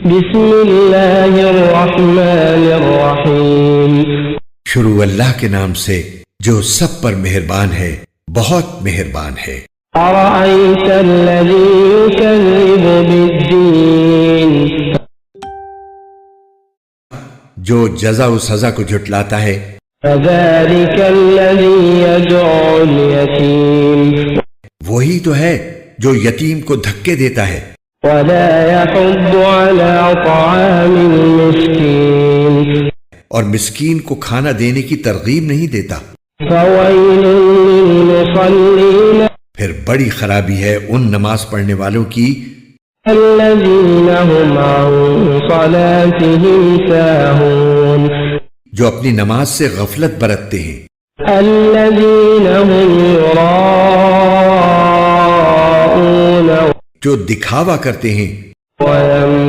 بسم اللہ الرحمن الرحیم شروع اللہ کے نام سے جو سب پر مہربان ہے، بہت مہربان ہے۔ ارأیت الذی یکذب بالدین جو جزا و سزا کو جھٹلاتا ہے۔ فذلک الذی یدعو الیتیم وہی تو ہے جو یتیم کو دھکے دیتا ہے ولا يحض على طعام المسكين اور مسکین کو کھانا دینے کی ترغیب نہیں دیتا۔ فويل للمصلين پھر بڑی خرابی ہے ان نماز پڑھنے والوں کی الذين هم عن صلاتهم ساهون جو اپنی نماز سے غفلت برتتے ہیں، الذين هم يراءون جو دکھاوا کرتے ہیں ويمنعون